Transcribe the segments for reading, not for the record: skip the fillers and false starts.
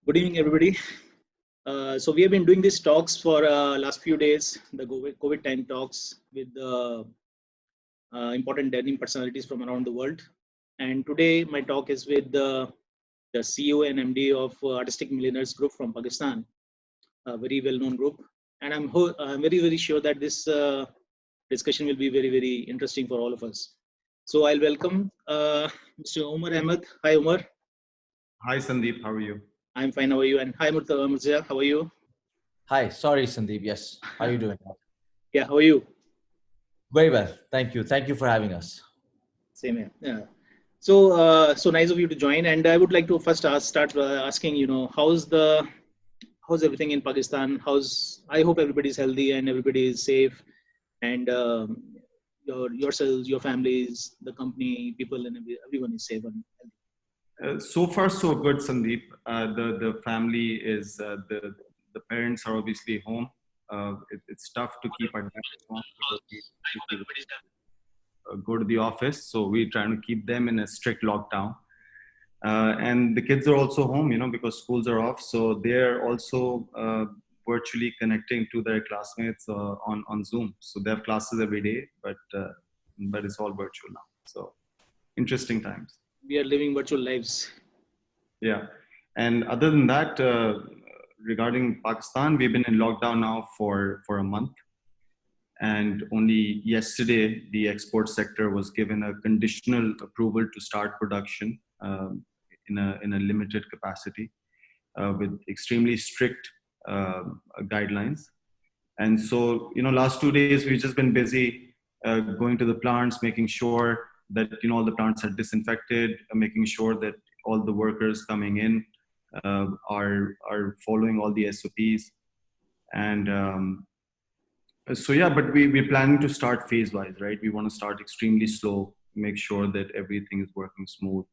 Good evening, everybody. So we have been doing these talks for last few days, the COVID time talks with important learning personalities from around the world. And today my talk is with the CEO and MD of Artistic Milliners Group from Pakistan, a very well-known group. And I'm very sure that this discussion will be very interesting for all of us. So I'll welcome Mr. Umar Ahmed. Hi, Umar. Hi, Sandeep. How are you? I'm fine. How are you? And hi, Murtaza. How are you? Hi, sorry, Sandeep. Yes. How are you doing? Yeah, how are you? Very well. Thank you. Thank you for having us. Same here. Yeah. So nice of you to join. And I would like to first start asking, how's everything in Pakistan? I hope everybody's healthy and everybody is safe, and yourselves, your families, the company, people, and everyone is safe and healthy. So far, so good, Sandeep. The family is the parents are obviously home. It's tough to keep our dads home because we go to the office, so we're trying to keep them in a strict lockdown. And the kids are also home, because schools are off, so they're also virtually connecting to their classmates on Zoom. So they have classes every day, but it's all virtual now. So interesting times. We are living virtual lives. Yeah. And other than that, regarding Pakistan, we've been in lockdown now for a month. And only yesterday, the export sector was given a conditional approval to start production in a limited capacity with extremely strict guidelines. And so, last 2 days, we've just been busy going to the plants, making sure that, all the plants are disinfected, making sure that all the workers coming in are following all the SOPs. And so, yeah, but we're planning to start phase-wise, right? We want to start extremely slow, make sure that everything is working smooth.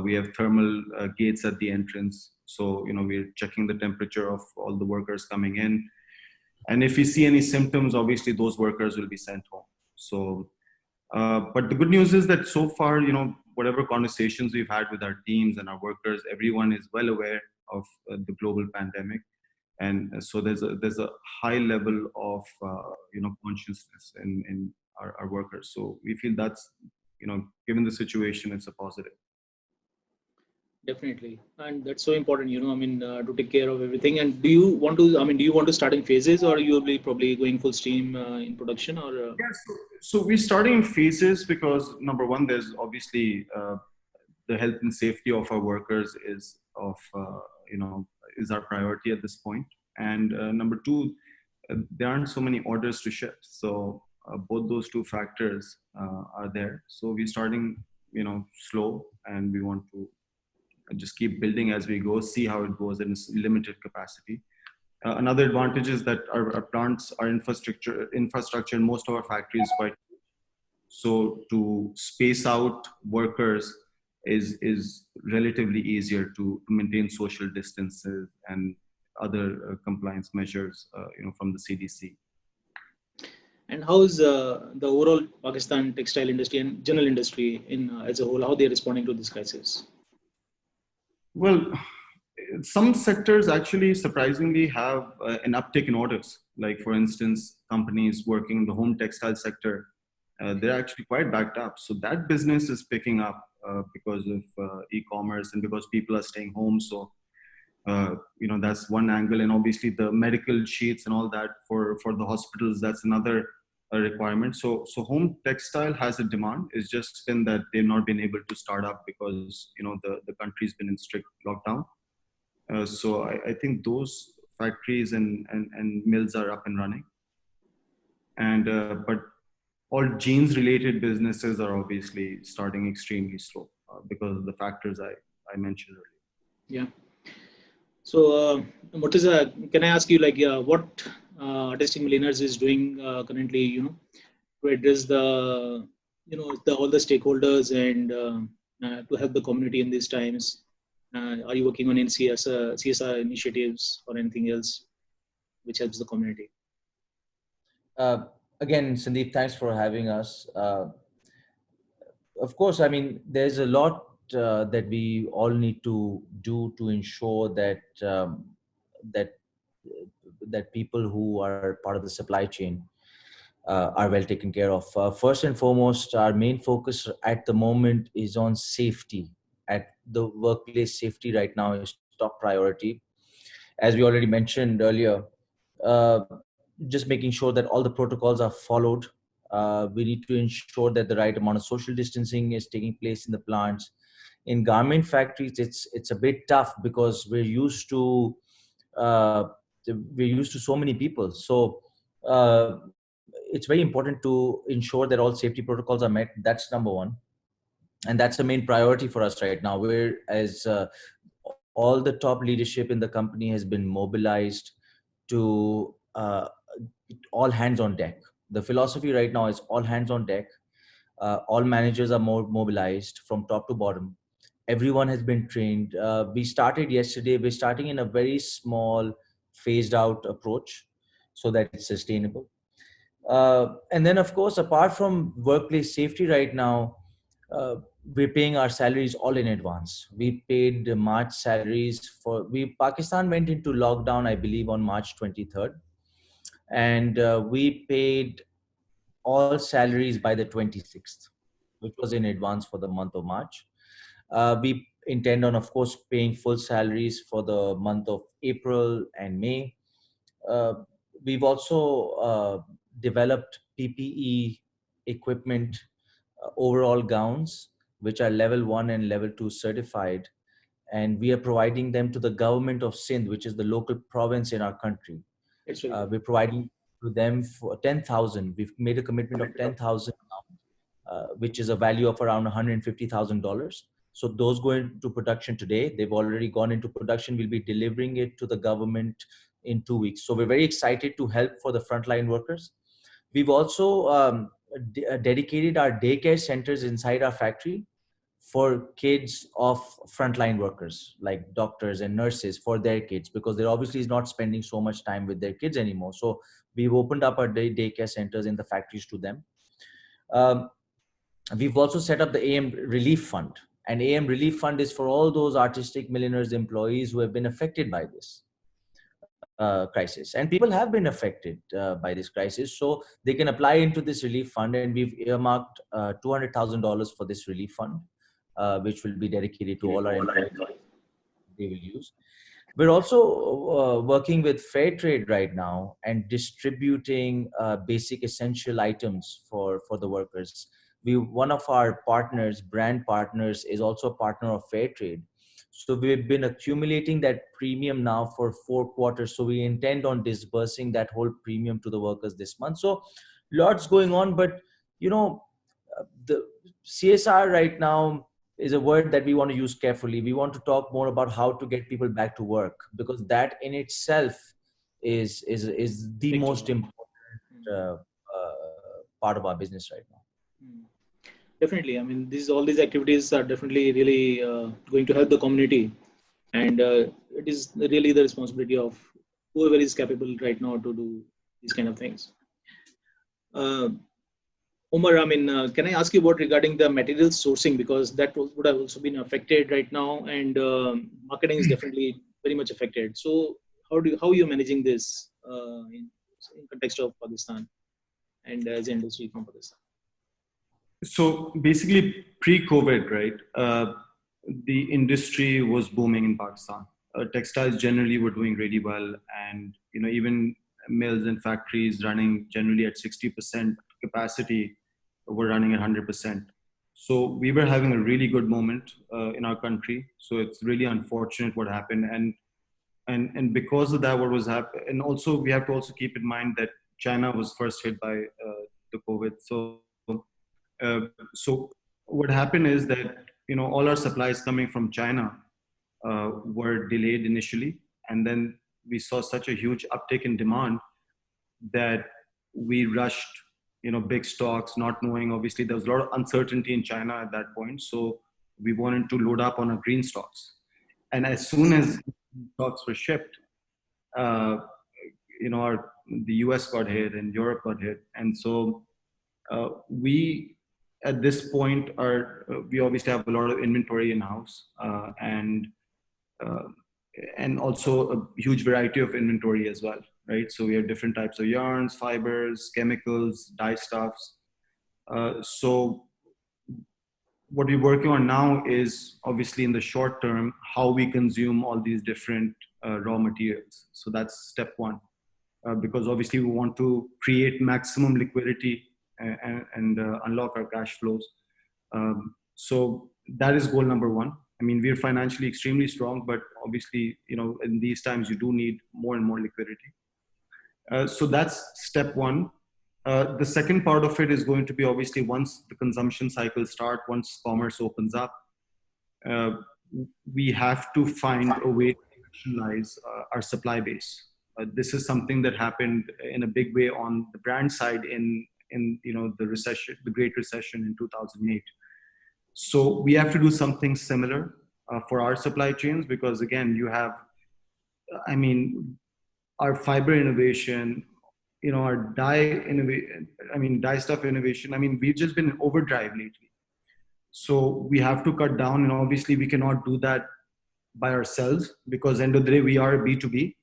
We have thermal gates at the entrance. So, we're checking the temperature of all the workers coming in. And if we see any symptoms, obviously those workers will be sent home. So, but the good news is that so far, whatever conversations we've had with our teams and our workers, everyone is well aware of the global pandemic. And so there's a high level of, consciousness in our workers. So we feel that's, given the situation, it's a positive. Definitely, and that's so important, to take care of everything. And do you want to start in phases, or you'll be probably going full steam in production, or? Yeah, so we're starting in phases because number one, there's obviously the health and safety of our workers is our priority at this point. And number two, there aren't so many orders to ship. So both those two factors are there. So we're starting, slow, and we want to just keep building as we go, see how it goes in its limited capacity. Another advantage is that our plants, our infrastructure in most of our factories quite. So to space out workers is relatively easier to maintain social distances and other compliance measures, from the CDC. And how is the overall Pakistan textile industry and general industry as a whole? How they are responding to this crisis? Well, some sectors actually surprisingly have an uptick in orders. Like, for instance, companies working in the home textile sector, they're actually quite backed up. So that business is picking up because of e-commerce and because people are staying home. So, that's one angle. And obviously the medical sheets and all that for the hospitals, that's another requirement. So home textile has a demand. It's just been that they've not been able to start up because, the country's been in strict lockdown. So I think those factories and mills are up and running. And but all jeans related businesses are obviously starting extremely slow because of the factors I mentioned earlier. Yeah. So Murtaza, can I ask you what Artistic Milliners is doing currently, to address all the stakeholders and to help the community in these times? Are you working on any CSR initiatives or anything else which helps the community? Again, Sandeep, thanks for having us. of course, I mean, there's a lot that we all need to do to ensure that that that people who are part of the supply chain are well taken care of. First and foremost, our main focus at the moment is on safety. At the workplace, safety right now is top priority. As we already mentioned earlier, uh, just making sure that all the protocols are followed. We need to ensure that the right amount of social distancing is taking place in the plants. In garment factories, it's a bit tough because uh, we're used to so many people. So it's very important to ensure that all safety protocols are met. That's number one, and that's the main priority for us right now. Where as all the top leadership in the company has been mobilized to all hands on deck. The philosophy right now is all hands on deck. All managers are more mobilized from top to bottom. Everyone has been trained. We started yesterday. We're starting in a very small, phased out approach so that it's sustainable. And then, of course, apart from workplace safety right now, uh, we're paying our salaries all in advance. We paid the March salaries for we Pakistan went into lockdown, I believe, on March 23rd, and we paid all salaries by the 26th, which was in advance for the month of March. We intend on, of course, paying full salaries for the month of April and May. Uh, we've also developed PPE equipment, overall gowns, which are level 1 and level 2 certified. And we are providing them to the government of Sindh, which is the local province in our country. It's very good. We're providing to them for 10,000. We've made a commitment of 10,000, which is a value of around $150,000. So those go into production today. They've already gone into production. We'll be delivering it to the government in 2 weeks. So we're very excited to help for the frontline workers. We've also dedicated our daycare centers inside our factory for kids of frontline workers like doctors and nurses for their kids, because they're obviously not spending so much time with their kids anymore. So we've opened up our daycare centers in the factories to them. Um, we've also set up the AM Relief Fund. And AM Relief Fund is for all those artistic milliners employees who have been affected by this crisis. And people have been affected by this crisis. So they can apply into this relief fund. And we've earmarked $200,000 for this relief fund, which will be dedicated to all our employees they will use. We're also working with fair trade right now and distributing basic essential items for the workers. One of our partners, brand partners, is also a partner of fair trade. So we've been accumulating that premium now for 4 quarters. So we intend on disbursing that whole premium to the workers this month. So lots going on, but you know, the CSR right now is a word that we want to use carefully. We want to talk more about how to get people back to work, because that in itself is the Big most challenge. important part of our business right now. Mm. Definitely. I mean, all these activities are definitely really going to help the community, and it is really the responsibility of whoever is capable right now to do these kind of things. Uh, Omar, I mean, can I ask you about regarding the material sourcing, because that would have also been affected right now, and marketing is definitely very much affected. So, how are you managing this in context of Pakistan and as an industry from Pakistan? So basically, pre-COVID, right, the industry was booming in Pakistan. Textiles generally were doing really well, and even mills and factories running generally at 60% capacity were running at 100%. So we were having a really good moment in our country. So it's really unfortunate what happened, and because of that, what was happening, and also we have to also keep in mind that China was first hit by the COVID. So what happened is that all our supplies coming from China were delayed initially, and then we saw such a huge uptick in demand that we rushed big stocks, not knowing. Obviously, there was a lot of uncertainty in China at that point, so we wanted to load up on our green stocks. And as soon as stocks were shipped, uh, the US got hit and Europe got hit, and so we at this point, we obviously have a lot of inventory in house, uh, and also a huge variety of inventory as well, right? So we have different types of yarns, fibers, chemicals, dye stuffs. So what we're working on now is obviously in the short term how we consume all these different raw materials. So that's step one, because obviously we want to create maximum liquidity and unlock our cash flows. So that is goal number one. I mean, we're financially extremely strong, but obviously, in these times, you do need more and more liquidity. So that's step one. The second part of it is going to be obviously once the consumption cycle start, once commerce opens up, uh, we have to find a way to rationalize our supply base. This is something that happened in a big way on the brand side in the recession, the Great Recession in 2008. So we have to do something similar for our supply chains, because again, you have, I mean, our fiber innovation, our dye stuff innovation. I mean, we've just been in overdrive lately. So we have to cut down, and obviously we cannot do that by ourselves, because end of the day we are B2B.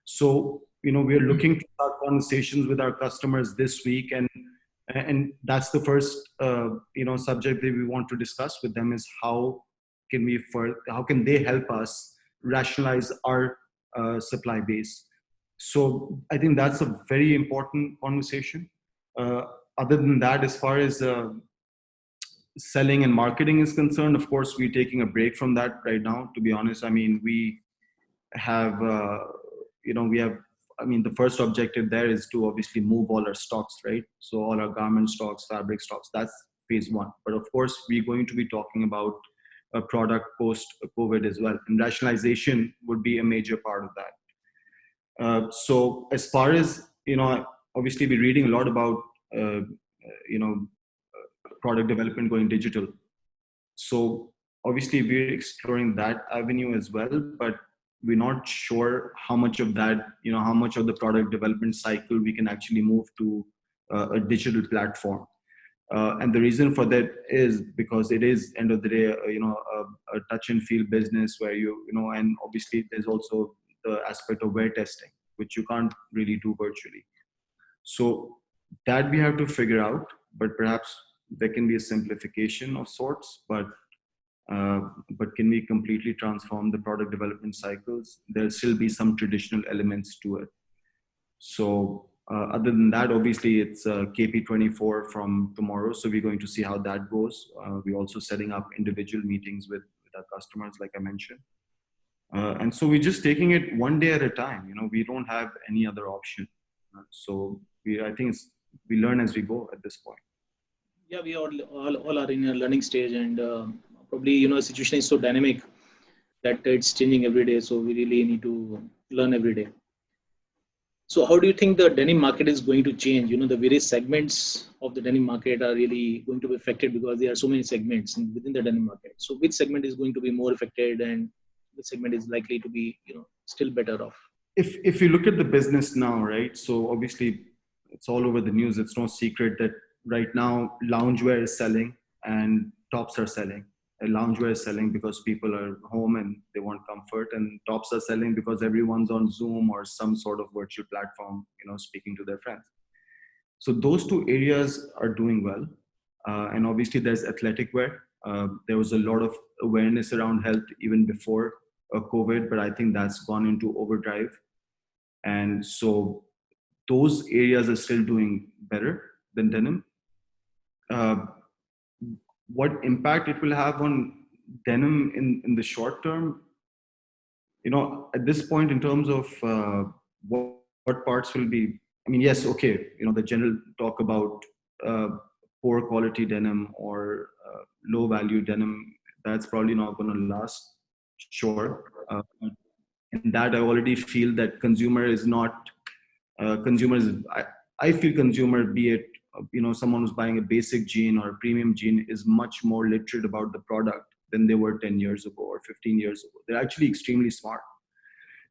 So we are looking to start conversations with our customers this week, and that's the first subject that we want to discuss with them, is how can they help us rationalize our supply base. So I think that's a very important conversation. Other than that, as far as selling and marketing is concerned, of course, we're taking a break from that right now, to be honest. I mean, we have, the first objective there is to obviously move all our stocks, right? So all our garment stocks, fabric stocks, that's phase one. But of course, we're going to be talking about a product post-COVID as well. And rationalization would be a major part of that. So as far as, obviously we're reading a lot about, product development going digital. So obviously we're exploring that avenue as well, but we're not sure how much of that, how much of the product development cycle we can actually move to a digital platform. And the reason for that is because it is, end of the day, a touch and feel business where and obviously there's also the aspect of wear testing, which you can't really do virtually. So that we have to figure out, but perhaps there can be a simplification of sorts, but can we completely transform the product development cycles? There'll still be some traditional elements to it. So other than that, obviously it's KP24 from tomorrow. So we're going to see how that goes. We're also setting up individual meetings with our customers, like I mentioned. And so we're just taking it one day at a time. We don't have any other option. So I think we learn as we go at this point. Yeah, we all are in a learning stage, and probably the situation is so dynamic that it's changing every day. So we really need to learn every day. So how do you think the denim market is going to change? The various segments of the denim market are really going to be affected because there are so many segments within the denim market. So which segment is going to be more affected, and which segment is likely to be still better off? If you look at the business now, right? So obviously it's all over the news. It's no secret that right now loungewear is selling and tops are selling. Loungewear is selling because people are home and they want comfort, and tops are selling because everyone's on Zoom or some sort of virtual platform, speaking to their friends. So those two areas are doing well. And obviously there's athletic wear. There was a lot of awareness around health even before COVID, but I think that's gone into overdrive. And so those areas are still doing better than denim. What impact it will have on denim in the short term, at this point, in terms of what parts will be, I mean, yes, okay, the general talk about poor quality denim or low value denim, that's probably not going to last, sure. And that I already feel that consumer is not, I feel consumer, be it someone who's buying a basic jean or a premium jean, is much more literate about the product than they were 10 years ago or 15 years ago. They're actually extremely smart.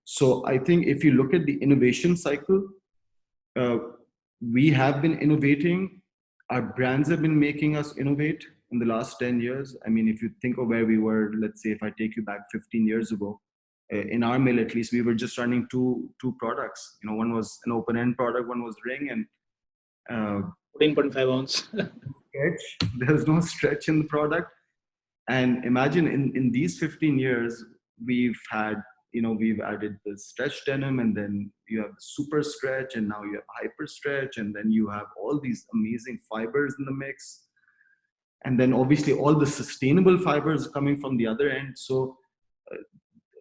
So I think if you look at the innovation cycle, we have been innovating. our brands have been making us innovate in the last 10 years. I mean, if you think of where we were, let's say if I take you back 15 years ago, in our mill at least, we were just running two products. You know, one was an open end product, one was ring, and 14.5 ounce. stretch. There was no stretch in the product. And imagine in these 15 years, we've had, you know, we've added the stretch denim, and then you have the super stretch, and now you have hyper stretch, and then you have all these amazing fibers in the mix. And then obviously all the sustainable fibers coming from the other end. So,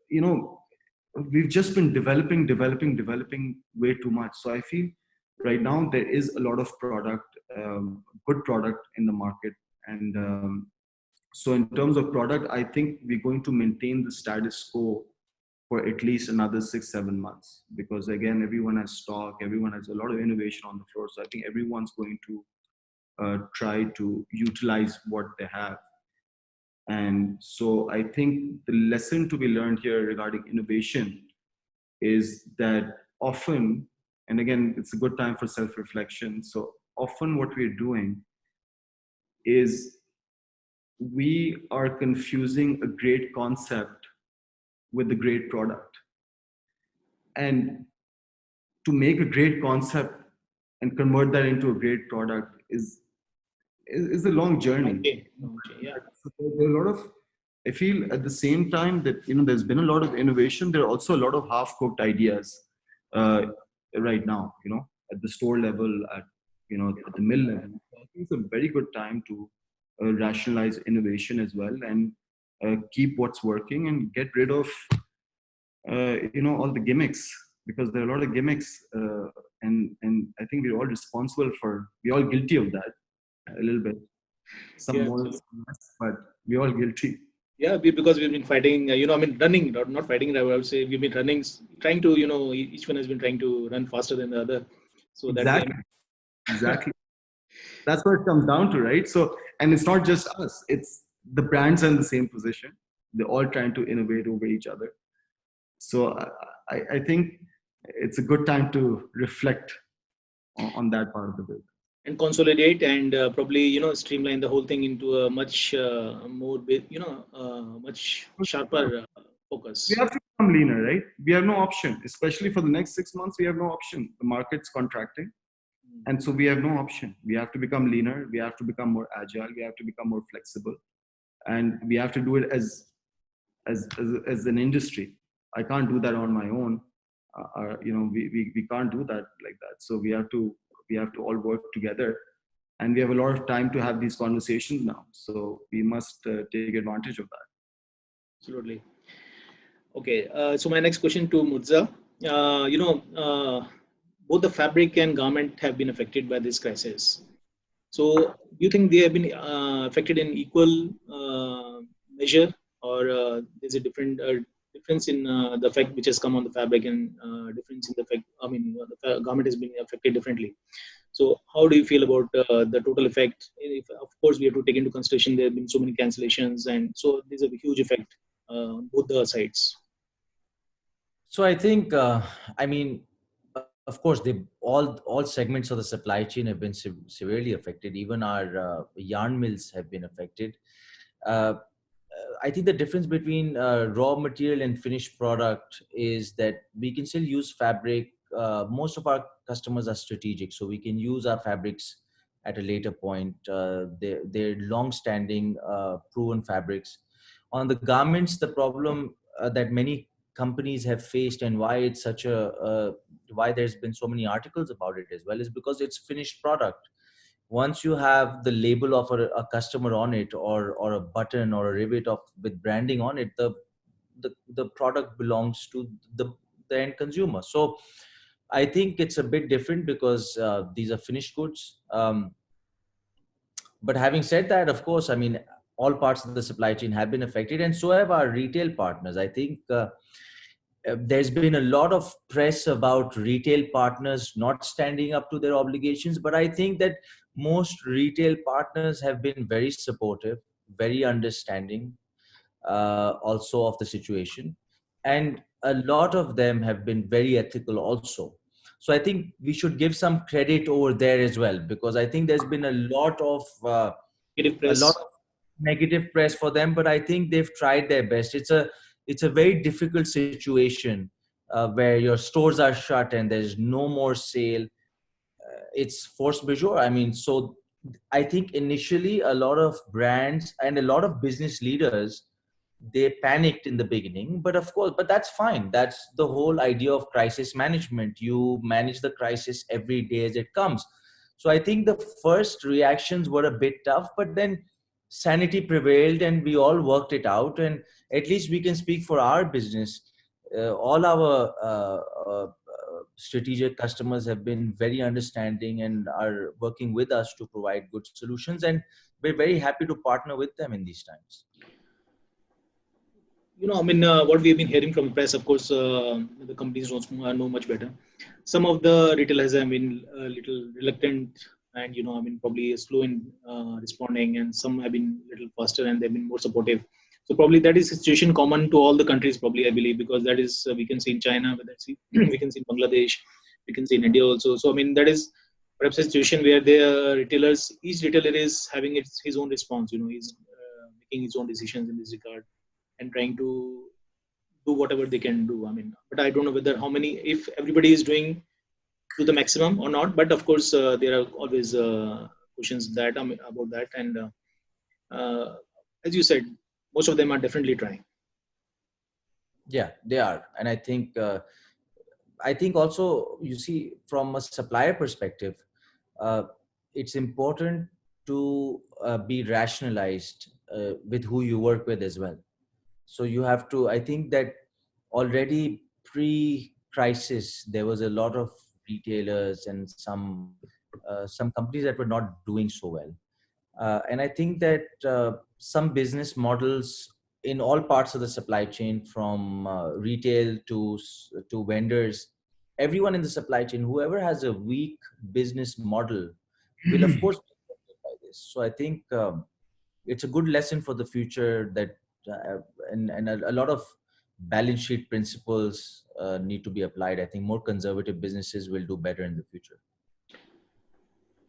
you know, we've just been developing way too much. So I feel right now there is a lot of product, good product in the market. And so in terms of product, I think we're going to maintain the status quo for at least another 6-7 months, because again, everyone has stock, everyone has a lot of innovation on the floor. So I think everyone's going to try to utilize what they have. And so I think the lesson to be learned here regarding innovation is that often, and again, it's a good time for self-reflection. So often what we're doing is we are confusing a great concept with a great product. And to make a great concept and convert that into a great product is a long journey. Okay. Yeah. So there are a lot of, I feel at the same time that, you know, there's been a lot of innovation. There are also a lot of half-cooked ideas right now, you know, at the store level, at, you know, at the mill level. So I think it's a very good time to rationalize innovation as well, and keep what's working and get rid of, you know, all the gimmicks, because there are a lot of gimmicks, and I think we're all responsible for, we're all guilty of that a little bit. Some Yeah, more, absolutely. some less, but we're all guilty. Yeah, because we've been fighting, I mean, running, not fighting, I would say we've been running, trying to, each one has been trying to run faster than the other. So that way, Exactly. That's what it comes down to, right? So, and it's not just us, it's the brands are in the same position. They're all trying to innovate over each other. So I think it's a good time to reflect on that part of the business. and consolidate and probably, streamline the whole thing into a much more, much sharper We focus. have to become leaner, right? We have no option, especially for the next 6 months. We have no option. The market's contracting. And so we have no option. We have to become leaner. We have to become more agile. We have to become more flexible. And we have to do it as an industry. I can't do that on my own. We can't do that like that. So we have to all work together. And we have a lot of time to have these conversations now. So we must take advantage of that. Absolutely. Okay. So my next question to Murza, both the fabric and garment have been affected by this crisis. So do you think they have been affected in equal measure, or there's a difference in the effect which has come on the fabric, and difference in the effect, I mean, the garment has been affected differently. So how do you feel about the total effect? If, of course, we have to take into consideration there have been so many cancellations, and so there's a huge effect on both the sides. So I think, I mean, of course, all segments of the supply chain have been severely affected. Even our yarn mills have been affected. I think the difference between raw material and finished product is that we can still use fabric. Most of our customers are strategic, so we can use our fabrics at a later point. They're long-standing, proven fabrics. On the garments, the problem that many companies have faced, and why it's such why there's been so many articles about it as well, is because it's finished product. Once you have the label of a customer on it, or a button or a rivet with branding on it, the product belongs to the end consumer. So I think it's a bit different because these are finished goods. But having said that, of course, I mean, all parts of the supply chain have been affected, and so have our retail partners. I think there's been a lot of press about retail partners not standing up to their obligations, but I think that most retail partners have been very supportive, very understanding, also of the situation, and a lot of them have been very ethical also. So I think we should give some credit over there as well, because I think there's been a lot of Negative a lot press. of negative press for them, but I think they've tried their best. It's a very difficult situation where your stores are shut and there's no more sale. It's force majeure. I mean, so I think initially a lot of brands and a lot of business leaders, they panicked in the beginning, but of course, but that's fine. That's the whole idea of crisis management. You manage the crisis every day as it comes. So I think the first reactions were a bit tough, but then sanity prevailed and we all worked it out. And at least we can speak for our business. All our strategic customers have been very understanding and are working with us to provide good solutions. And we're very happy to partner with them in these times. What we've been hearing from the press, of course, the companies know much better. Some of the retailers have been a little reluctant and, probably slow in responding, and some have been a little faster and they've been more supportive. So probably that is a situation common to all the countries, probably, I believe, because that is, we can see in China, we can see in Bangladesh, we can see in India also. So, that is perhaps a situation where the retailers, each retailer is having his own response, he's making his own decisions in this regard and trying to do whatever they can do. But I don't know whether if everybody is doing to the maximum or not. But of course, there are always questions about that. And as you said, most of them are definitely trying. Yeah, they are. And I think also, you see, from a supplier perspective, uh, it's important to be rationalized with who you work with as well. So you have to, I think that already pre-crisis, there was a lot of retailers and some companies that were not doing so well. And I think that some business models in all parts of the supply chain, from retail to vendors, everyone in the supply chain, whoever has a weak business model, will of course be affected by this. So I think it's a good lesson for the future that uh, and a lot of balance sheet principles need to be applied. I think more conservative businesses will do better in the future.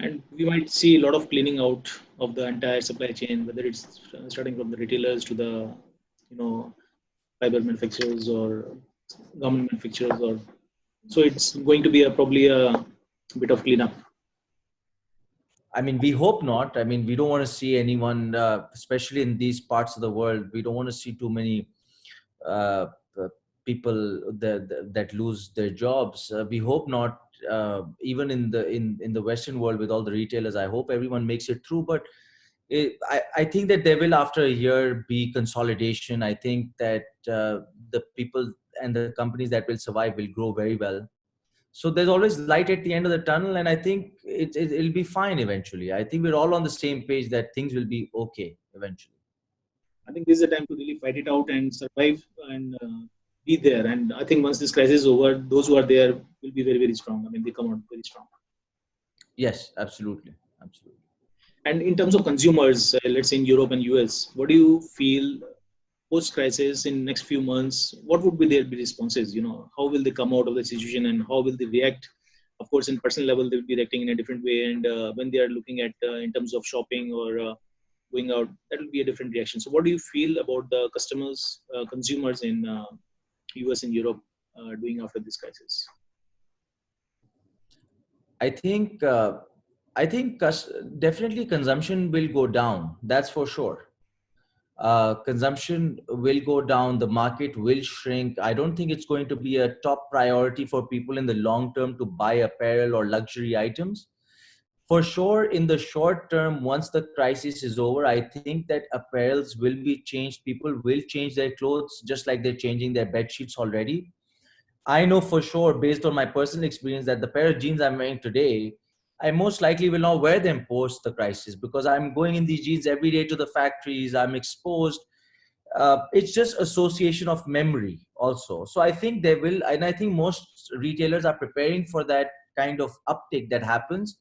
And we might see a lot of cleaning out of the entire supply chain, whether it's starting from the retailers to the, fiber manufacturers or government manufacturers, or so it's going to be probably a bit of cleanup. I mean, we hope not. I mean, we don't want to see anyone, especially in these parts of the world, we don't want to see too many uh, uh, people that lose their jobs. We hope not. Even in the Western world, with all the retailers, I hope everyone makes it through. But I think that there will, after a year, be consolidation. I think that the people and the companies that will survive will grow very well. So there's always light at the end of the tunnel, and I think it'll be fine eventually. I think we're all on the same page that things will be okay eventually. I think this is a time to really fight it out and survive and be there. And I think once this crisis is over, those who are there will be very, very strong. They come out very strong. Yes, absolutely. Absolutely. And in terms of consumers, let's say in Europe and US, what do you feel post-crisis in next few months? What would be their responses? How will they come out of the situation and how will they react? Of course, in personal level, they will be reacting in a different way. And when they are looking at in terms of shopping or going out, that will be a different reaction. So what do you feel about the consumers in US and Europe doing after this crisis? I think definitely consumption will go down. That's for sure. Consumption will go down. The market will shrink. I don't think it's going to be a top priority for people in the long term to buy apparel or luxury items. For sure, in the short term, once the crisis is over, I think that apparels will be changed. People will change their clothes just like they're changing their bed sheets already. I know for sure, based on my personal experience, that the pair of jeans I'm wearing today, I most likely will not wear them post the crisis, because I'm going in these jeans every day to the factories. I'm exposed. It's just association of memory also. So I think they will, and I think most retailers are preparing for that kind of uptick that happens.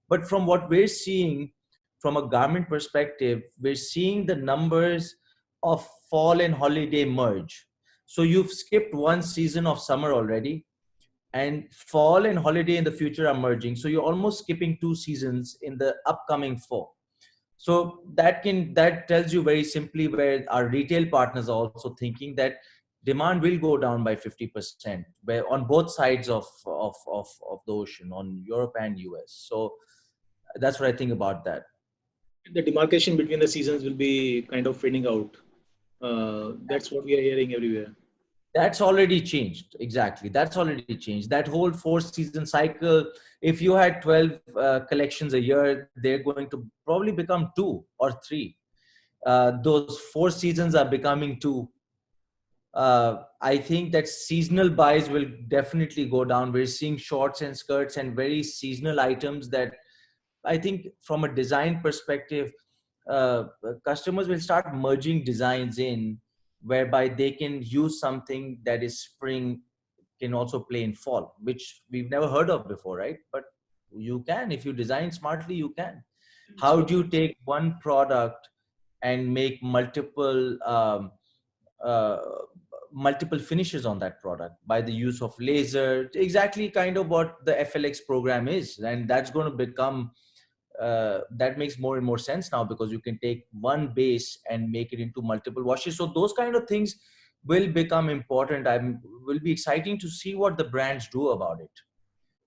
But from what we're seeing from a garment perspective, we're seeing the numbers of fall and holiday merge. So you've skipped one season of summer already, and fall and holiday in the future are merging. So you're almost skipping 2 seasons in the upcoming 4. So that tells you very simply where our retail partners are also thinking that demand will go down by 50%, where on both sides of the ocean, on Europe and US. So that's what I think about that. The demarcation between the seasons will be kind of fading out. That's what we are hearing everywhere. That's already changed. Exactly. That's already changed. That whole 4 season cycle, if you had 12 collections a year, they're going to probably become 2 or 3. Those 4 seasons are becoming 2. I think that seasonal buys will definitely go down. We're seeing shorts and skirts and very seasonal items that I think from a design perspective, customers will start merging designs in whereby they can use something that is spring, can also play in fall, which we've never heard of before, right? But you can, if you design smartly, you can. How So do you take one product and make uh, multiple finishes on that product by the use of laser? Exactly kind of what the FLX program is, and that's going to become that makes more and more sense now, because you can take one base and make it into multiple washes. So those kind of things will become important. Will be exciting to see what the brands do about it.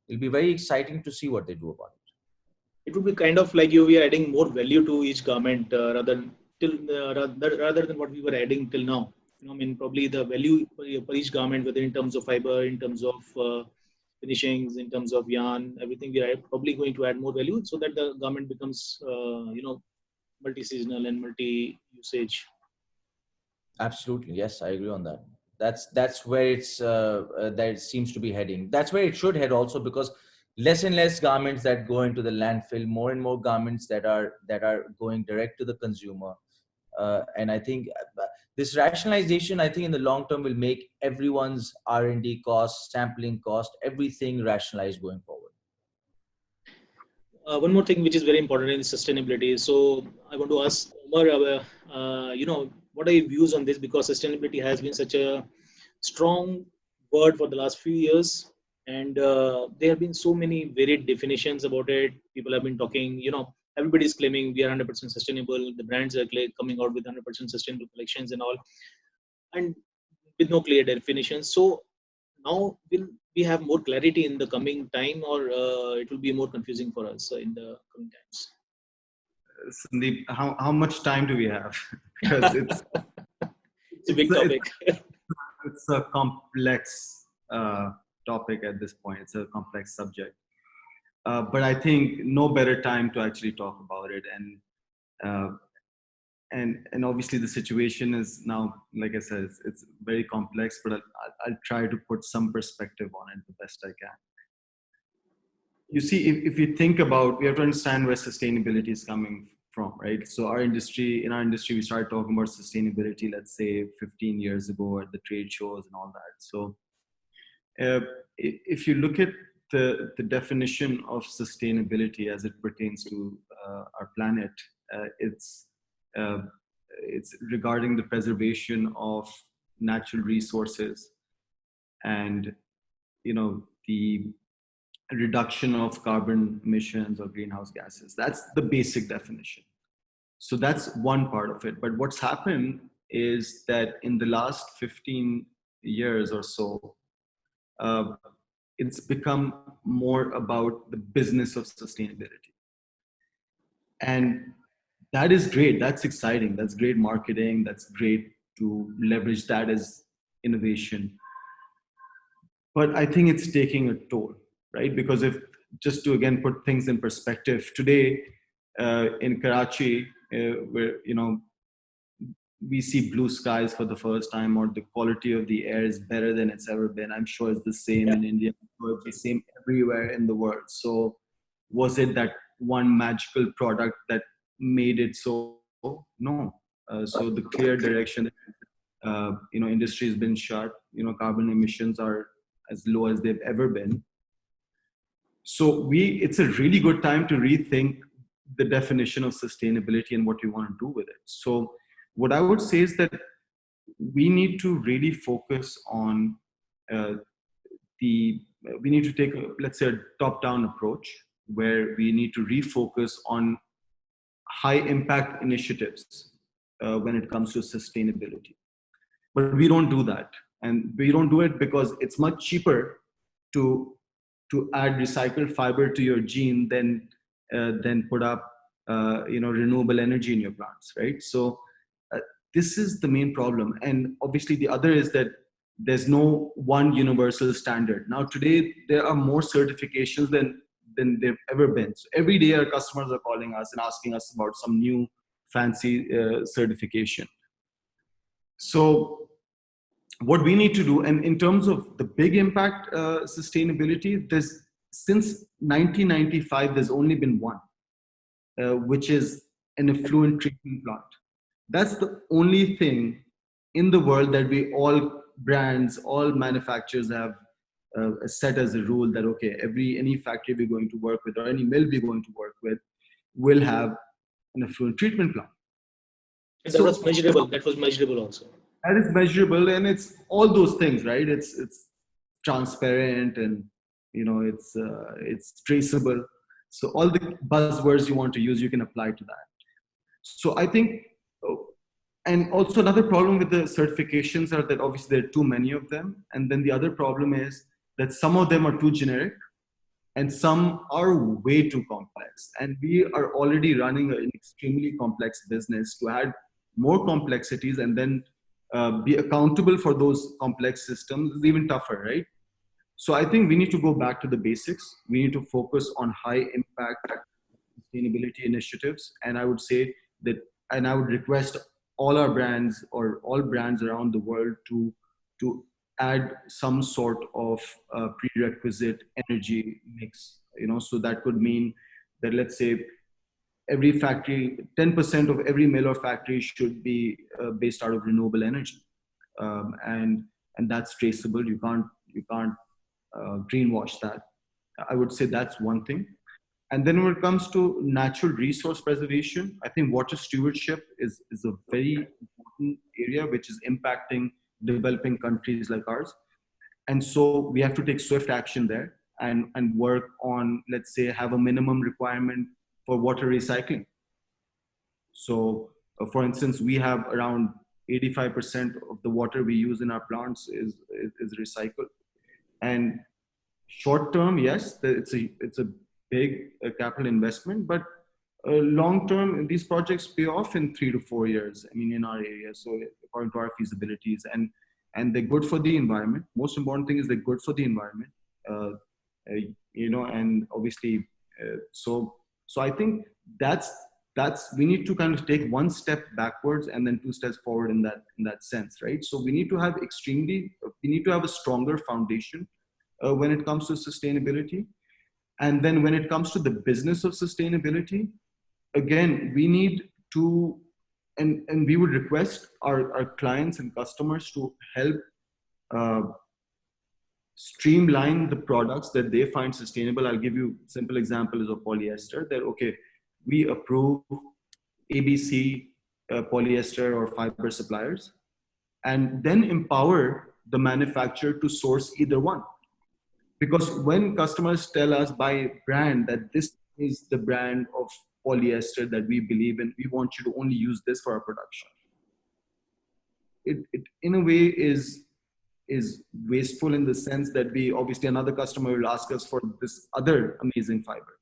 It'll be very exciting to see what they do about it. it would be kind of like you were adding more value to each garment rather than what we were adding till now. I mean, probably the value for each garment, whether in terms of fiber, in terms of finishings, in terms of yarn, everything, we are probably going to add more value so that the garment becomes, multi-seasonal and multi-usage. Absolutely, yes, I agree on that. That's where that it seems to be heading. That's where it should head also, because less and less garments that go into the landfill, more and more garments that are going direct to the consumer. And I think this rationalization, I think in the long term, will make everyone's R&D cost, sampling cost, everything rationalized going forward. One more thing which is very important in sustainability. So I want to ask Omar, what are your views on this? Because sustainability has been such a strong word for the last few years, and there have been so many varied definitions about it. People have been talking, everybody's claiming we are 100% sustainable. The brands are coming out with 100% sustainable collections and all, and with no clear definitions. So now will we have more clarity in the coming time, or it will be more confusing for us in the coming times? Sandeep, how much time do we have? Because It's a big topic. it's a complex topic at this point. It's a complex subject. But I think no better time to actually talk about it. Uh, and obviously the situation is now, like I said, it's very complex, but I'll try to put some perspective on it the best I can. You see, if you think about, we have to understand where sustainability is coming from, right? So in our industry, we started talking about sustainability, let's say 15 years ago at the trade shows and all that. So if you look at the definition of sustainability as it pertains to our planet, uh, it's regarding the preservation of natural resources and, the reduction of carbon emissions or greenhouse gases. That's the basic definition. So that's one part of it. But what's happened is that in the last 15 years or so, uh, it's become more about the business of sustainability. And that is great. That's exciting. That's great marketing. That's great to leverage that as innovation. But I think it's taking a toll, right? Because if, just to again put things in perspective, today in Karachi, where we see blue skies for the first time, or the quality of the air is better than it's ever been. I'm sure it's the same in India. It's the same everywhere in the world. So was it that one magical product that made it so? No. So the clear direction, industry has been shut. Carbon emissions are as low as they've ever been. So it's a really good time to rethink the definition of sustainability and what you want to do with it. So what I would say is that we need to really focus on we need to take, let's say, a top-down approach where we need to refocus on high impact initiatives when it comes to sustainability. But we don't do that. And we don't do it because it's much cheaper to add recycled fiber to your gene than put up renewable energy in your plants, right? So this is the main problem. And obviously the other is that there's no one universal standard. Now today there are more certifications than they've ever been. So every day our customers are calling us and asking us about some new fancy certification. So what we need to do, and in terms of the big impact sustainability, since 1995 there's only been one, which is an effluent treatment plant. That's the only thing in the world that we all brands, all manufacturers have set as a rule that, okay, any factory we're going to work with or any mill we're going to work with will have an effluent treatment plant. And that was measurable. That was measurable also. That is measurable, and it's all those things, right? It's transparent, and it's traceable. So all the buzzwords you want to use, you can apply to that. So I think, and also another problem with the certifications are that obviously there are too many of them. And then the other problem is that some of them are too generic and some are way too complex. And we are already running an extremely complex business. To add more complexities and then be accountable for those complex systems is even tougher, right? So I think we need to go back to the basics. We need to focus on high impact sustainability initiatives. And I would say that, and I would request all our brands or all brands around the world to add some sort of prerequisite energy mix, so that could mean that, let's say, every factory, 10% of every mill or factory should be based out of renewable energy. And that's traceable. You can't greenwash that. I would say that's one thing. And then when it comes to natural resource preservation, I think water stewardship is a very important area which is impacting developing countries like ours. And so we have to take swift action there and work on, let's say, have a minimum requirement for water recycling. So for instance, we have around 85% of the water we use in our plants is recycled. And short term, yes, it's a big capital investment, but long term, these projects pay off in 3 to 4 years. I mean, in our area, so according to our feasibilities, and they're good for the environment. Most important thing is they're good for the environment, and obviously, so I think that's we need to kind of take one step backwards and then 2 steps forward in that sense, right? So we need to have a stronger foundation when it comes to sustainability. And then when it comes to the business of sustainability, again, we need to, and we would request our clients and customers to help streamline the products that they find sustainable. I'll give you simple examples of polyester that, okay, we approve ABC polyester or fiber suppliers, and then empower the manufacturer to source either one. Because when customers tell us by brand that this is the brand of polyester that we believe in, we want you to only use this for our production. It in a way is wasteful in the sense that we obviously another customer will ask us for this other amazing fiber.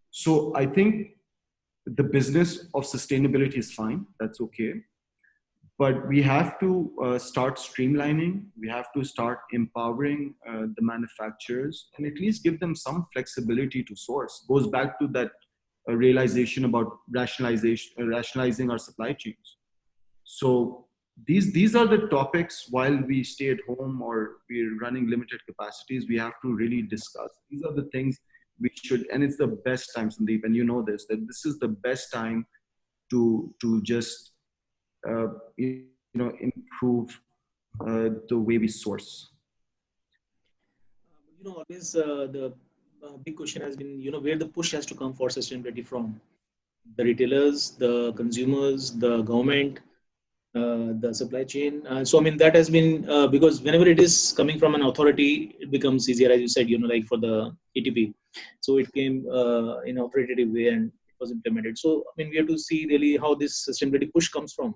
So I think the business of sustainability is fine. That's okay. But we have to start streamlining. We have to start empowering the manufacturers and at least give them some flexibility to source. Goes back to that realization about rationalizing our supply chains. So these are the topics while we stay at home or we're running limited capacities, we have to really discuss. These are the things we should, and it's the best time, Sandeep, and you know this, that this is the best time to just improve the way we source. Always the big question has been, where the push has to come for sustainability from the retailers, the consumers, the government, the supply chain. So I mean that has been because whenever it is coming from an authority, it becomes easier, as you said. Like for the ATP, so it came in authoritative way and it was implemented. So I mean we have to see really how this sustainability push comes from.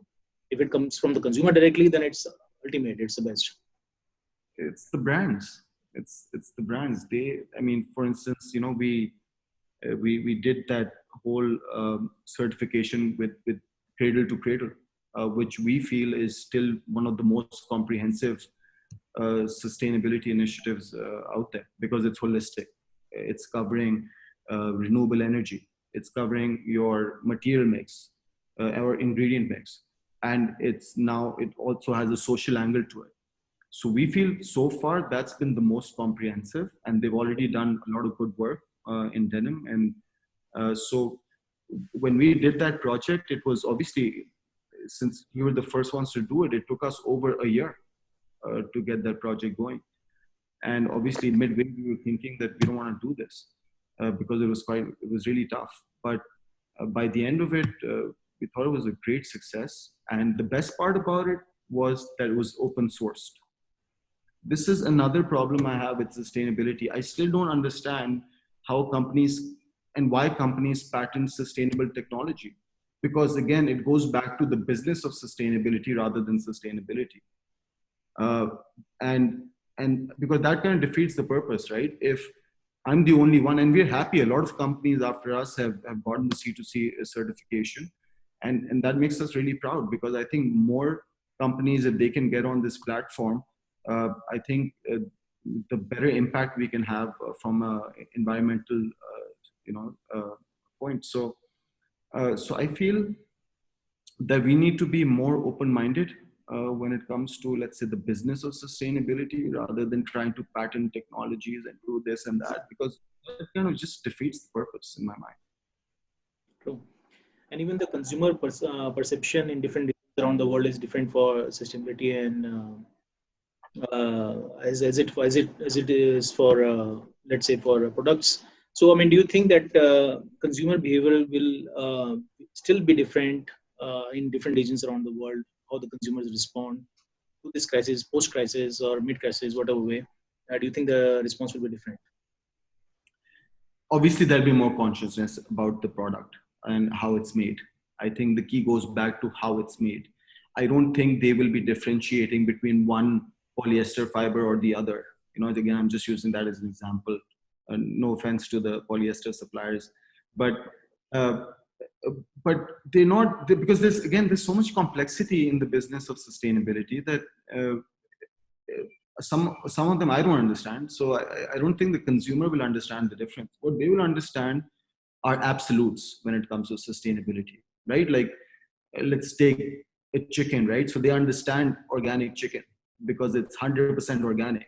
If it comes from the consumer directly, then it's ultimate. It's the best. It's the brands. It's the brands. I mean, for instance, we did that whole certification with cradle to cradle, which we feel is still one of the most comprehensive sustainability initiatives out there, because it's holistic. It's covering renewable energy. It's covering your material mix, our ingredient mix, and it also has a social angle to it. So we feel so far that's been the most comprehensive, and they've already done a lot of good work in denim. And so when we did that project, it was obviously, since we were the first ones to do it, it took us over a year to get that project going. And obviously midway we were thinking that we don't want to do this because it was really tough. But by the end of it, we thought it was a great success. And the best part about it was that it was open sourced. This is another problem I have with sustainability. I still don't understand how companies and why companies patent sustainable technology. Because again, it goes back to the business of sustainability rather than sustainability. Uh, and because that kind of defeats the purpose, right? If I'm the only one, and we're happy, a lot of companies after us have gotten the C2C certification, and that makes us really proud, because I think more companies, if they can get on this platform, I think the better impact we can have from a environmental, point. So I feel that we need to be more open-minded when it comes to, let's say, the business of sustainability, rather than trying to patent technologies and do this and that, because it kind of just defeats the purpose in my mind. True. And even the consumer perception in different regions around the world is different for sustainability, and as it is for let's say for products. So I mean, do you think that consumer behavior will still be different in different regions around the world? How the consumers respond to this crisis, post crisis or mid crisis, whatever way? Do you think the response will be different? Obviously, there'll be more consciousness about the product and how it's made. I think the key goes back to how it's made. I don't think they will be differentiating between one polyester fiber or the other. Again, I'm just using that as an example. No offense to the polyester suppliers, but uh, they're not, because there's so much complexity in the business of sustainability that some of them I don't understand. So I don't think the consumer will understand the difference. What they will understand are absolutes when it comes to sustainability, right? Like, let's take a chicken, right? So they understand organic chicken because it's 100% organic.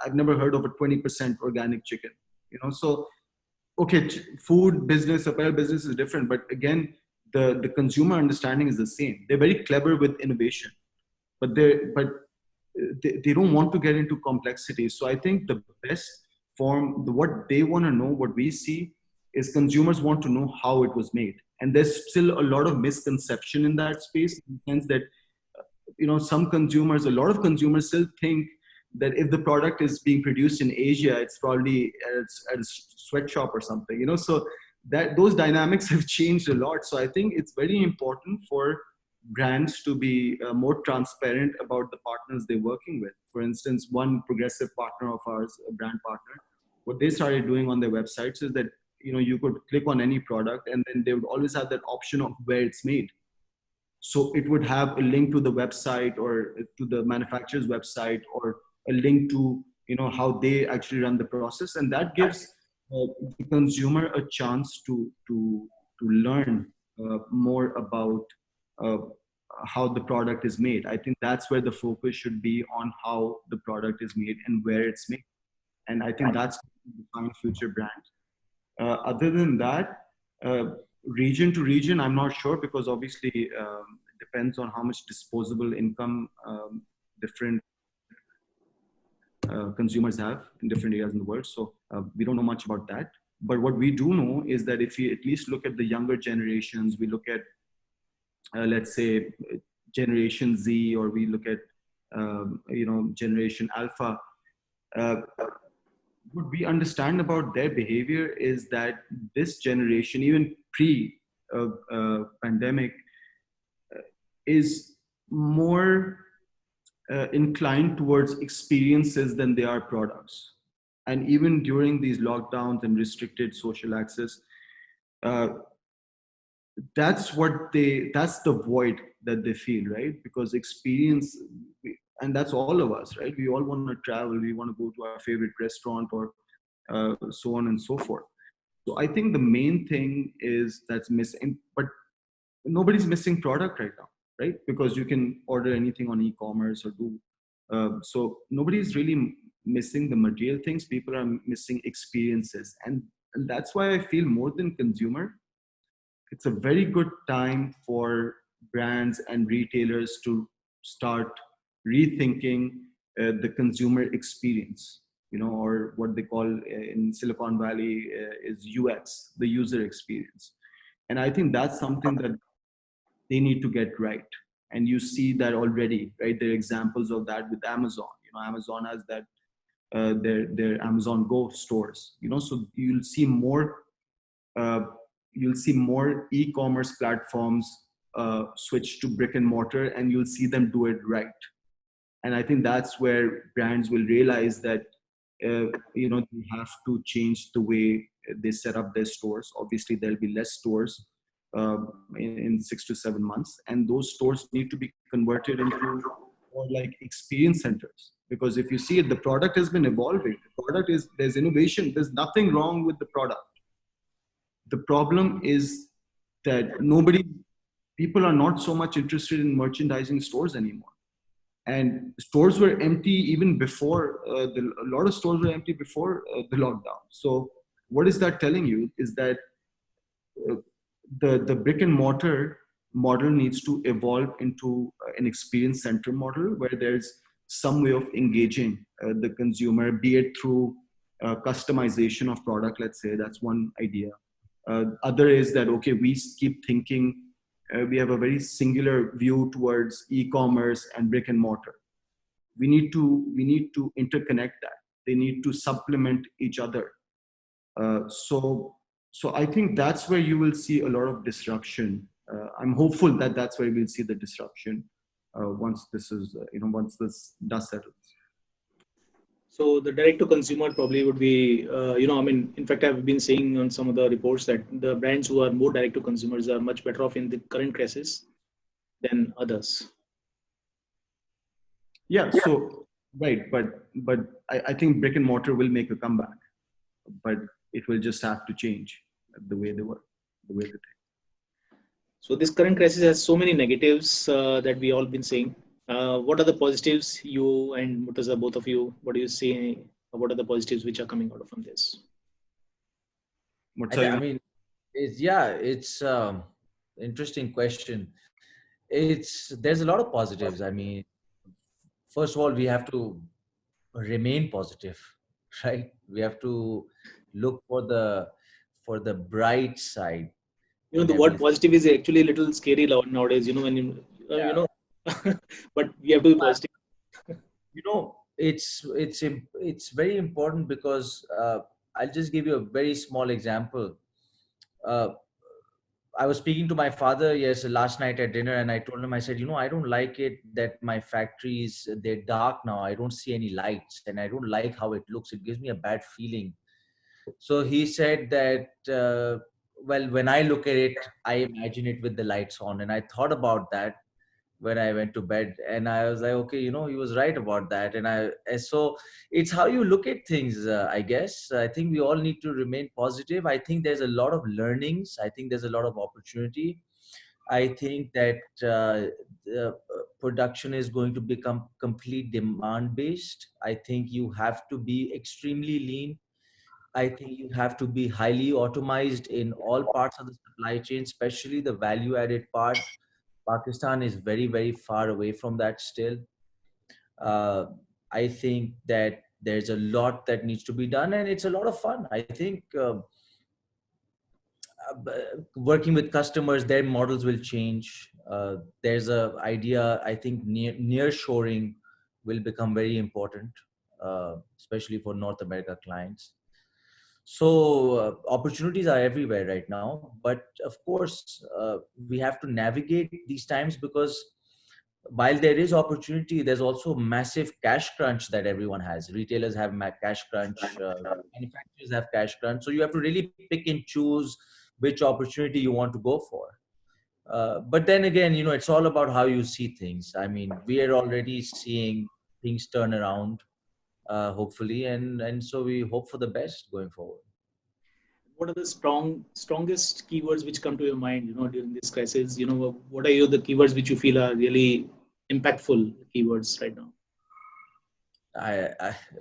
I've never heard of a 20% organic chicken. So okay, food business, apparel business is different, but again, the consumer understanding is the same. They're very clever with innovation, but they don't want to get into complexity. So I think the best form, what they want to know, what we see, is consumers want to know how it was made. And there's still a lot of misconception in that space, in the sense that, a lot of consumers still think that if the product is being produced in Asia, it's probably at a sweatshop or something, so that those dynamics have changed a lot. So I think it's very important for brands to be more transparent about the partners they're working with. For instance, one progressive partner of ours, a brand partner, what they started doing on their websites is that, you could click on any product and then they would always have that option of where it's made. So it would have a link to the website or to the manufacturer's website, or a link to, how they actually run the process. And that gives the consumer a chance to learn more about uh, how the product is made. I think that's where the focus should be, on how the product is made and where it's made. And I think that's going to define future brands. Other than that, region to region, I'm not sure, because obviously it depends on how much disposable income different consumers have in different areas in the world. So we don't know much about that. But what we do know is that if we at least look at the younger generations, we look at, let's say, Generation Z, or we look at Generation Alpha, uh, what we understand about their behavior is that this generation, even pre pandemic, is more inclined towards experiences than they are products. And even during these lockdowns and restricted social access, uh, that's the void that they feel, right? Because experience, and that's all of us, right? We all want to travel, we want to go to our favorite restaurant, or so on and so forth. So I think the main thing is that's missing, but nobody's missing product right now, right? Because you can order anything on e-commerce or do. So nobody's really missing the material things. People are missing experiences, and that's why I feel more than consumer, it's a very good time for brands and retailers to start rethinking the consumer experience, or what they call in Silicon Valley is UX, the user experience. And I think that's something that they need to get right. And you see that already, right? There are examples of that with Amazon. Amazon has that their Amazon Go stores. So uh, you'll see more e-commerce platforms switch to brick and mortar, and you'll see them do it right. And I think that's where brands will realize that they have to change the way they set up their stores. Obviously there'll be less stores in 6 to 7 months, and those stores need to be converted into more like experience centers. Because if you see it, the product has been evolving. There's innovation, there's nothing wrong with the product. The problem is that people are not so much interested in merchandising stores anymore. And stores were empty even before a lot of stores were empty before the lockdown. So what is that telling you is that uh, the brick and mortar model needs to evolve into an experience center model, where there's some way of engaging the consumer, be it through customization of product. Let's say that's one idea. Other is that, okay, we keep thinking, we have a very singular view towards e-commerce and brick and mortar. We need to interconnect that. They need to supplement each other. So I think that's where you will see a lot of disruption. I'm hopeful that that's where we'll see the disruption once this dust settles. So the direct to consumer probably would be, I mean, in fact, I've been saying on some of the reports that the brands who are more direct to consumers are much better off in the current crisis than others. Yeah. So right, but I think brick and mortar will make a comeback, but it will just have to change the way they work, the way they think. So this current crisis has so many negatives that we all been saying. What are the positives? You and Murtaza, both of you, what do you see? What are the positives which are coming out from this? I mean, it's interesting question. There's a lot of positives. I mean, first of all, we have to remain positive, right? We have to look for the bright side in The word everything. positive is actually a little scary nowadays. When Yeah. but we have to be positive. It's very important because I'll just give you a very small example. Uh, I was speaking to my father last night at dinner, and I told him, I said, I don't like it that my factories, they're dark now. I don't see any lights, and I don't like how it looks. It gives me a bad feeling. So he said that, well, when I look at it, I imagine it with the lights on. And I thought about that when I went to bed, and I was like, okay, he was right about that. So it's how you look at things. I guess I think we all need to remain positive. I think there's a lot of learnings. I think there's a lot of opportunity. I think that the production is going to become complete demand based. I think you have to be extremely lean. I think you have to be highly automized in all parts of the supply chain, especially the value added part. Pakistan is very, very far away from that still. Uh, I think that there's a lot that needs to be done, and it's a lot of fun. I think working with customers, their models will change. There's a idea, I think near shoring will become very important, especially for North America clients. So opportunities are everywhere right now, but of course we have to navigate these times, because while there is opportunity, there's also massive cash crunch that everyone has. Retailers have cash crunch, manufacturers have cash crunch. So you have to really pick and choose which opportunity you want to go for. But then again, it's all about how you see things. I mean, we are already seeing things turn around, hopefully, and so we hope for the best going forward. What are the strongest keywords which come to your mind, during this crisis? What are the keywords which you feel are really impactful keywords right now?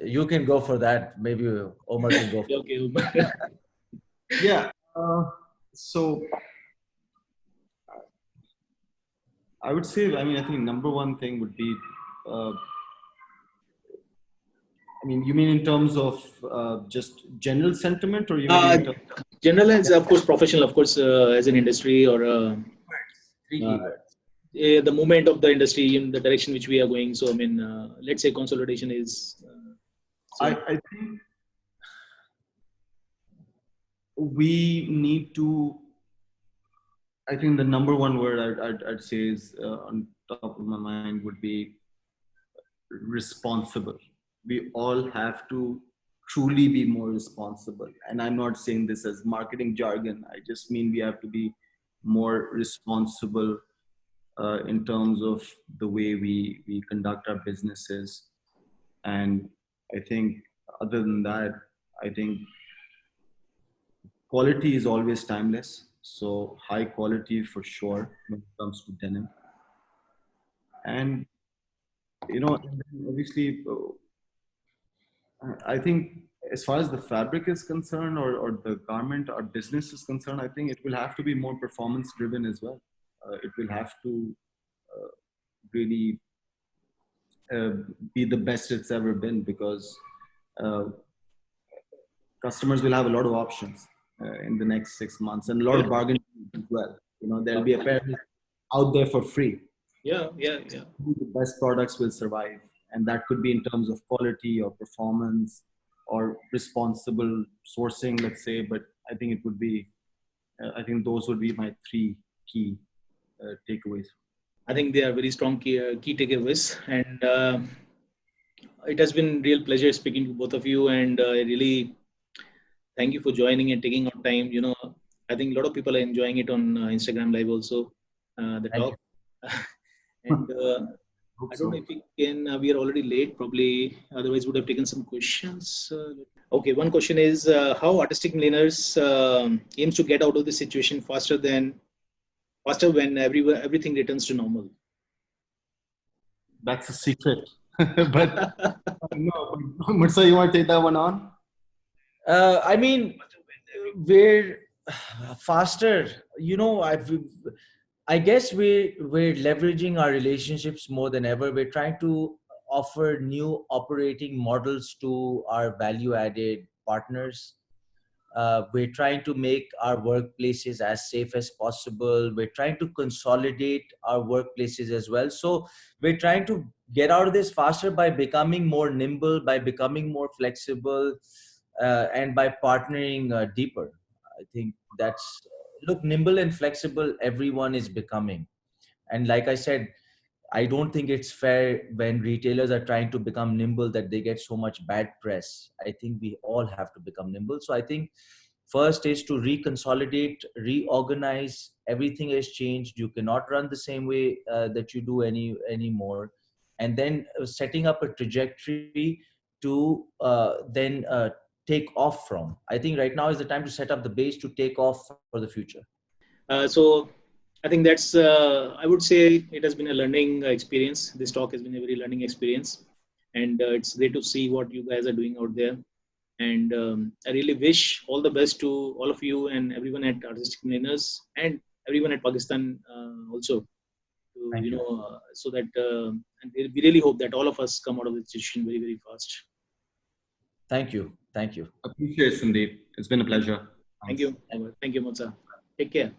You can go for that. Maybe Omar can go. Okay. Yeah. So I would say, I think number one thing would be, you mean in terms of just general sentiment, or you mean in terms General as, of course, professional, of course, as an industry, or Three keywords. the movement of the industry in the direction which we are going. So, let's say consolidation is. I think we need to. I think the number one word I'd say is on top of my mind would be responsible. We all have to truly be more responsible. And I'm not saying this as marketing jargon. I just mean we have to be more responsible in terms of the way we conduct our businesses. And I think other than that, I think quality is always timeless. So high quality for sure when it comes to denim. And, obviously, I think as far as the fabric is concerned, or the garment or business is concerned, I think it will have to be more performance driven as well. It will have to really be the best it's ever been, because uh, customers will have a lot of options in the next 6 months, and a lot of bargaining as well. There'll be a pair out there for free. Yeah. The best products will survive, and that could be in terms of quality or performance or responsible sourcing, let's say. But I think it would be, I think those would be my three key takeaways. I think they are very strong key takeaways, and it has been real pleasure speaking to both of you, and I really thank you for joining and taking out time. I think a lot of people are enjoying it on Instagram Live also, the Thank talk. And I don't know if we can. We are already late, probably. Otherwise, would have taken some questions. Okay, one question is how Artistic Milliners aims to get out of this situation faster when everything returns to normal. That's a secret. But no, Mursa, you want to take that one on? I mean, we're faster. I guess we're leveraging our relationships more than ever. We're trying to offer new operating models to our value-added partners. We're trying to make our workplaces as safe as possible. We're trying to consolidate our workplaces as well. So we're trying to get out of this faster by becoming more nimble, by becoming more flexible, and by partnering deeper. I think look, nimble and flexible, everyone is becoming. And like I said, I don't think it's fair when retailers are trying to become nimble that they get so much bad press. I think we all have to become nimble. So I think first is to reconsolidate, reorganize. Everything has changed. You cannot run the same way that you do anymore. And then setting up a trajectory to then take off from. I think right now is the time to set up the base to take off for the future. So I think that's, I would say it has been a learning experience. This talk has been a very learning experience. And it's great to see what you guys are doing out there. And I really wish all the best to all of you and everyone at Artistic Milliners and everyone at Pakistan also. So that and we really hope that all of us come out of this situation very, very fast. Thank you. Thank you. Appreciate it, Sandeep. It's been a pleasure. Thank you. Thank you, Motsa. Take care.